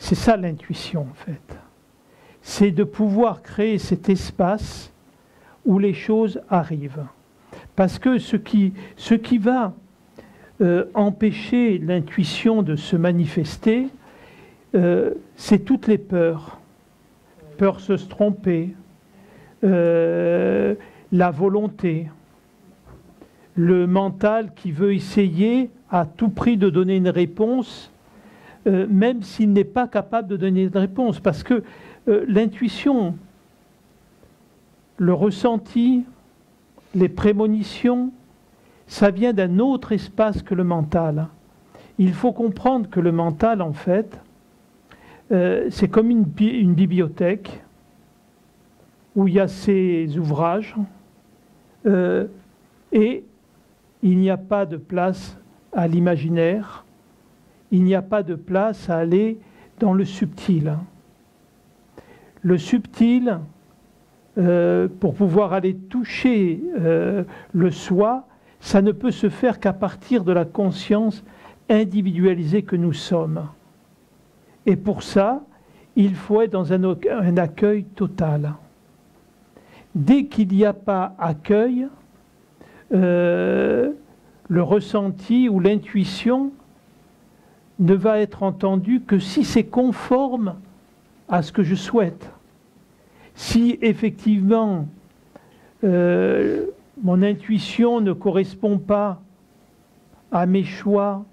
C'est ça l'intuition en fait. C'est de pouvoir créer cet espace où les choses arrivent. Parce que ce qui va empêcher l'intuition de se manifester, c'est toutes les peurs. Peur de se tromper, la volonté, le mental qui veut essayer à tout prix de donner une réponse, même s'il n'est pas capable de donner une réponse. Parce que l'intuition, le ressenti, les prémonitions, ça vient d'un autre espace que le mental. Il faut comprendre que le mental, en fait, c'est comme une bibliothèque où il y a ces ouvrages et il n'y a pas de place à l'imaginaire, il n'y a pas de place à aller dans le subtil. Le subtil, pour pouvoir aller toucher le soi, ça ne peut se faire qu'à partir de la conscience individualisée que nous sommes. Et pour ça, il faut être dans un accueil total. Dès qu'il n'y a pas accueil, le ressenti ou l'intuition ne va être entendu que si c'est conforme à ce que je souhaite. Si effectivement mon intuition ne correspond pas à mes choix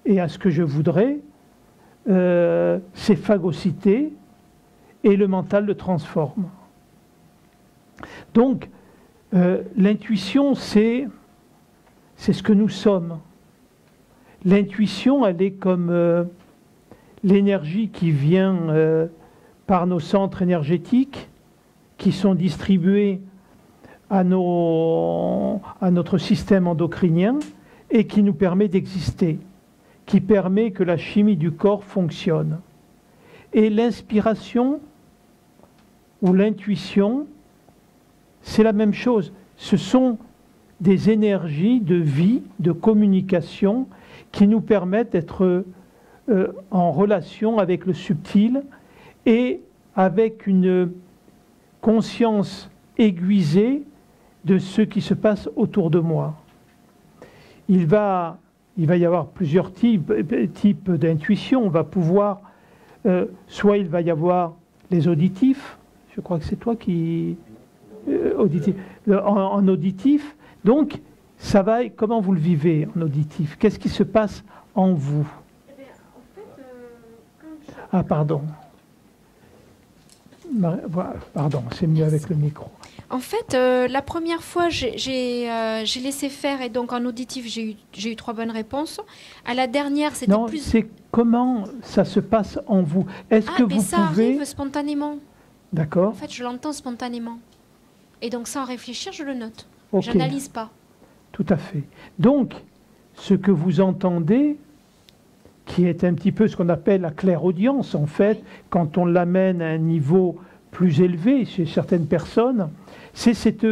et à ce que je voudrais, c'est phagocyté et le mental le transforme. Donc, l'intuition, c'est ce que nous sommes. L'intuition, elle est comme l'énergie qui vient par nos centres énergétiques, qui sont distribués à notre système endocrinien et qui nous permet d'exister, qui permet que la chimie du corps fonctionne. Et l'inspiration ou l'intuition, c'est la même chose. Ce sont des énergies de vie, de communication, qui nous permettent d'être en relation avec le subtil et avec une conscience aiguisée de ce qui se passe autour de moi. Il va y avoir plusieurs types d'intuition. On va pouvoir, soit il va y avoir les auditifs, je crois que c'est toi qui... auditif, en auditif, donc ça va, comment vous le vivez en auditif? Qu'est-ce qui se passe en vous? Ah pardon. Pardon, c'est mieux avec le micro. En fait, la première fois, j'ai laissé faire et donc en auditif, j'ai eu 3 bonnes réponses. À la dernière, c'était plus... Non, c'est comment ça se passe en vous. Est-ce que vous ça pouvez... arrive spontanément. D'accord. En fait, je l'entends spontanément. Et donc, sans réfléchir, je le note. Okay. Je n'analyse pas. Tout à fait. Donc, ce que vous entendez, qui est un petit peu ce qu'on appelle la clairaudience, en fait, oui, quand on l'amène à un niveau plus élevé chez certaines personnes, c'est cette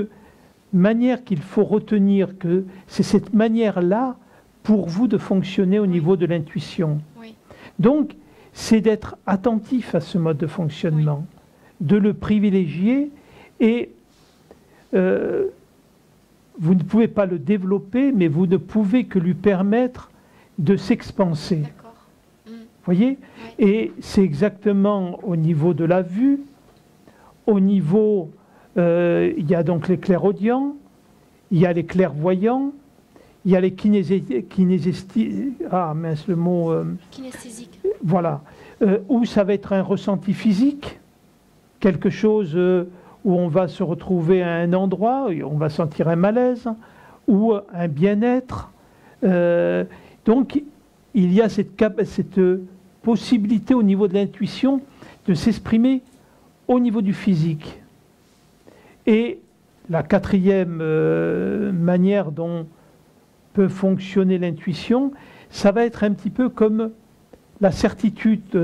manière qu'il faut retenir, que c'est cette manière-là pour vous de fonctionner au niveau de l'intuition. Oui. Donc, c'est d'être attentif à ce mode de fonctionnement, oui, de le privilégier et vous ne pouvez pas le développer, mais vous ne pouvez que lui permettre de s'expanser. Vous voyez? Oui. Et c'est exactement au niveau de la vue, au niveau, il y a donc les clairaudients, il y a les clairvoyants, il y a les kinesthésiques. Ah mince, le mot... kinesthésique. Voilà. Où ça va être un ressenti physique, quelque chose... où on va se retrouver à un endroit, on va sentir un malaise, ou un bien-être. Donc, il y a cette possibilité au niveau de l'intuition de s'exprimer au niveau du physique. Et la quatrième manière dont peut fonctionner l'intuition, ça va être un petit peu comme la certitude,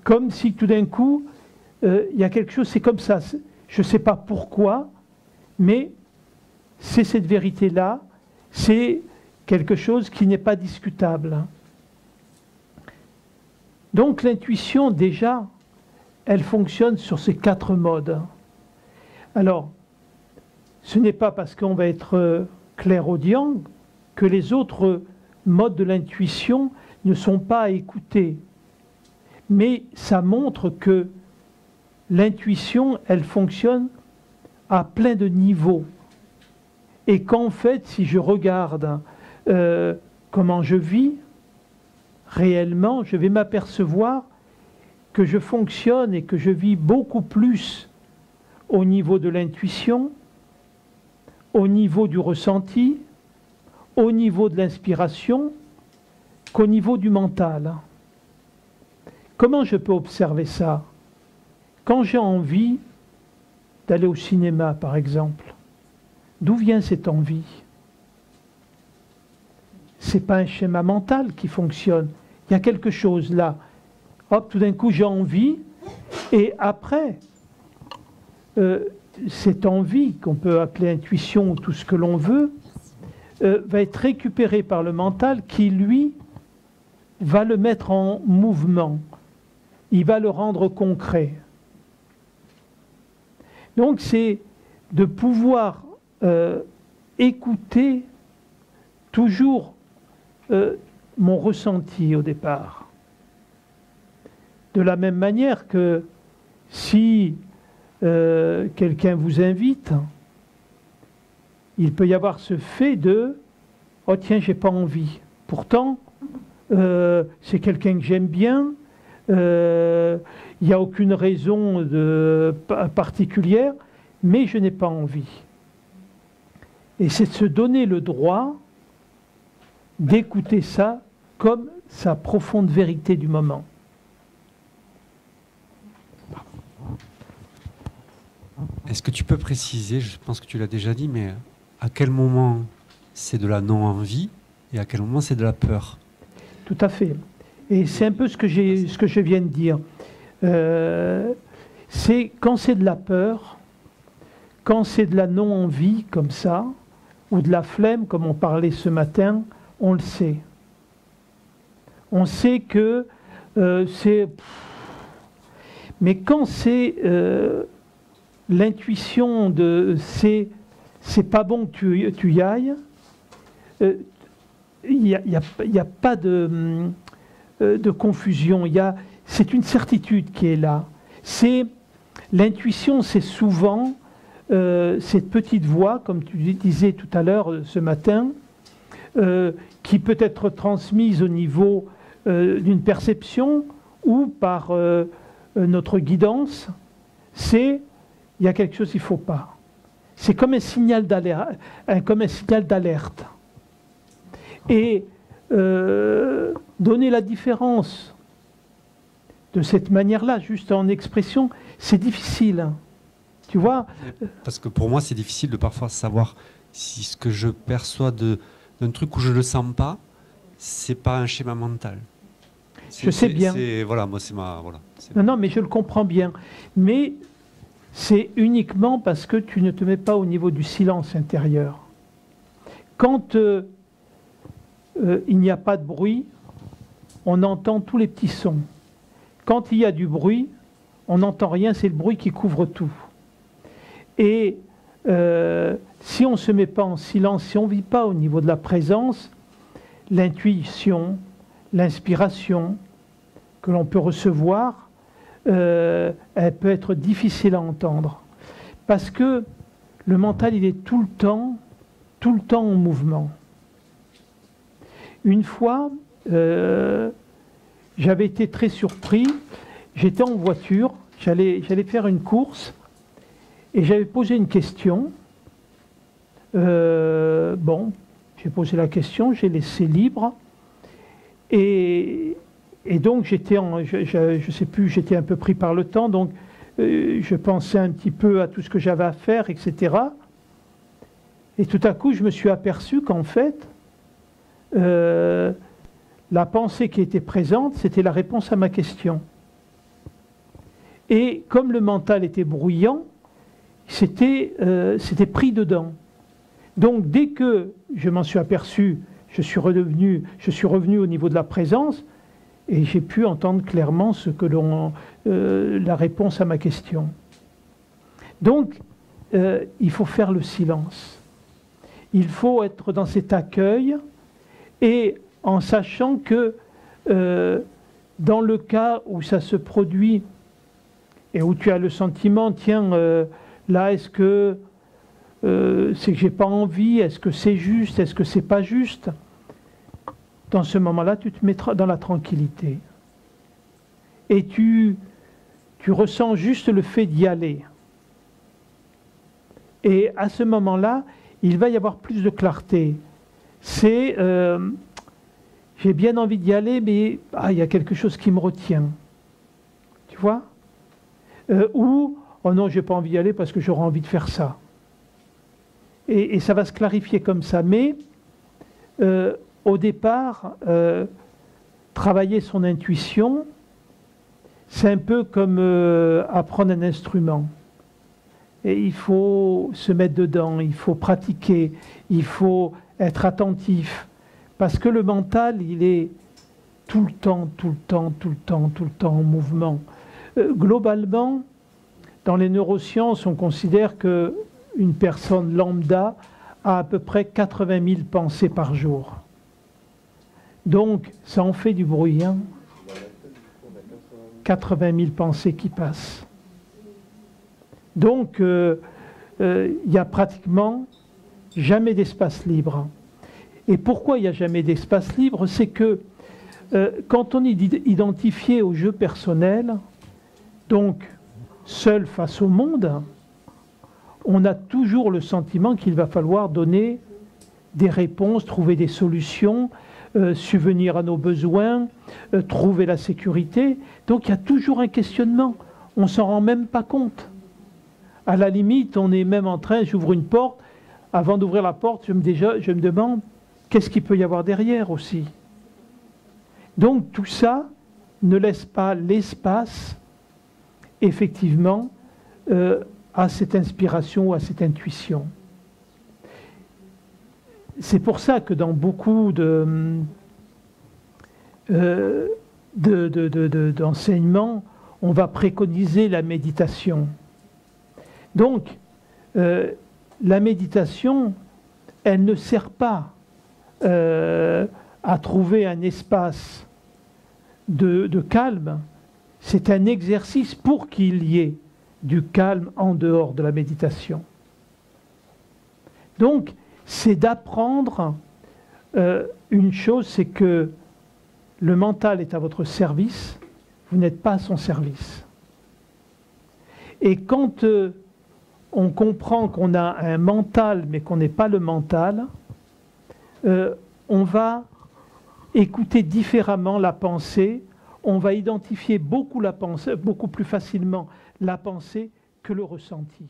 comme si tout d'un coup, il y a quelque chose, c'est comme ça, je ne sais pas pourquoi, mais c'est cette vérité-là, c'est quelque chose qui n'est pas discutable. Donc l'intuition, déjà, elle fonctionne sur ces 4 modes. Alors, ce n'est pas parce qu'on va être clairaudient que les autres modes de l'intuition ne sont pas à écouter. Mais ça montre que l'intuition, elle fonctionne à plein de niveaux. Et qu'en fait, si je regarde comment je vis, réellement, je vais m'apercevoir que je fonctionne et que je vis beaucoup plus au niveau de l'intuition, au niveau du ressenti, au niveau de l'inspiration, qu'au niveau du mental. Comment je peux observer ça? Quand j'ai envie d'aller au cinéma, par exemple, d'où vient cette envie? Ce n'est pas un schéma mental qui fonctionne. Il y a quelque chose là. Hop, tout d'un coup, j'ai envie. Et après, cette envie, qu'on peut appeler intuition ou tout ce que l'on veut, va être récupérée par le mental qui, lui, va le mettre en mouvement. Il va le rendre concret. Donc, c'est de pouvoir écouter toujours mon ressenti au départ. De la même manière que si quelqu'un vous invite, il peut y avoir ce fait de « Oh tiens, j'ai pas envie ». Pourtant, c'est quelqu'un que j'aime bien, il n'y a aucune raison particulière, mais je n'ai pas envie. Et c'est de se donner le droit d'écouter ça comme sa profonde vérité du moment. Est-ce que tu peux préciser, je pense que tu l'as déjà dit, mais à quel moment c'est de la non-envie et à quel moment c'est de la peur? Tout à fait. Et c'est un peu ce que je viens de dire. C'est quand c'est de la peur, quand c'est de la non-envie comme ça, ou de la flemme comme on parlait ce matin, on le sait. On sait que c'est... Mais quand c'est l'intuition de c'est pas bon que tu y ailles, il n'y a pas de confusion. C'est une certitude qui est là. L'intuition, c'est souvent cette petite voix, comme tu disais tout à l'heure ce matin, qui peut être transmise au niveau d'une perception ou par notre guidance. Il y a quelque chose qu'il ne faut pas. C'est comme un signal d'alerte. Et donner la différence de cette manière-là, juste en expression, c'est difficile. Tu vois? Parce que pour moi, c'est difficile de parfois savoir si ce que je perçois d'un truc où je ne le sens pas, c'est pas un schéma mental. Je sais bien. Voilà, moi, c'est ma... Voilà, non, mais je le comprends bien. Mais c'est uniquement parce que tu ne te mets pas au niveau du silence intérieur. Quand il n'y a pas de bruit, on entend tous les petits sons. Quand il y a du bruit, on n'entend rien, c'est le bruit qui couvre tout. Et si on ne se met pas en silence, si on ne vit pas au niveau de la présence, l'intuition, l'inspiration que l'on peut recevoir, elle peut être difficile à entendre. Parce que le mental, il est tout le temps en mouvement. Une fois, j'avais été très surpris, j'étais en voiture, j'allais faire une course, et j'avais posé une question. Bon, j'ai posé la question, j'ai laissé libre, et donc j'étais, je sais plus, j'étais un peu pris par le temps, donc je pensais un petit peu à tout ce que j'avais à faire, etc. Et tout à coup, je me suis aperçu qu'en fait, la pensée qui était présente, c'était la réponse à ma question. Et comme le mental était bruyant, c'était pris dedans. Donc dès que je m'en suis aperçu, je suis revenu au niveau de la présence, Et j'ai pu entendre clairement la réponse à ma question. Donc, il faut faire le silence. Il faut être dans cet accueil et en sachant que dans le cas où ça se produit et où tu as le sentiment, tiens, là, est-ce que c'est que j'ai pas envie, est-ce que c'est juste, est-ce que c'est pas juste? Dans ce moment-là, tu te mettras dans la tranquillité. Et tu ressens juste le fait d'y aller. Et à ce moment-là, il va y avoir plus de clarté. C'est, j'ai bien envie d'y aller, mais il y a quelque chose qui me retient. Tu vois? Ou, oh non, j'ai pas envie d'y aller parce que j'aurais envie de faire ça. Et ça va se clarifier comme ça. Mais au départ, travailler son intuition, c'est un peu comme apprendre un instrument. Et il faut se mettre dedans, il faut pratiquer, il faut être attentif. Parce que le mental, il est tout le temps en mouvement. Globalement, dans les neurosciences, on considère qu'une personne lambda a à peu près 80 000 pensées par jour. Donc, ça en fait du bruit, hein. 80 000 pensées qui passent. Donc, il n'y a pratiquement jamais d'espace libre. Et pourquoi il n'y a jamais d'espace libre? C'est que quand on est identifié au jeu personnel, donc seul face au monde, on a toujours le sentiment qu'il va falloir donner des réponses, trouver des solutions, subvenir à nos besoins, trouver la sécurité. Donc il y a toujours un questionnement. On ne s'en rend même pas compte. À la limite, on est même en train, j'ouvre une porte, avant d'ouvrir la porte, je me demande qu'est-ce qu'il peut y avoir derrière aussi. Donc tout ça ne laisse pas l'espace, effectivement, à cette inspiration, à cette intuition. C'est pour ça que dans beaucoup d'enseignements, on va préconiser la méditation. Donc, la méditation, elle ne sert pas à trouver un espace de calme. C'est un exercice pour qu'il y ait du calme en dehors de la méditation. Donc, c'est d'apprendre une chose, c'est que le mental est à votre service, vous n'êtes pas à son service. Et quand on comprend qu'on a un mental, mais qu'on n'est pas le mental, on va écouter différemment la pensée, on va identifier beaucoup plus facilement la pensée que le ressenti.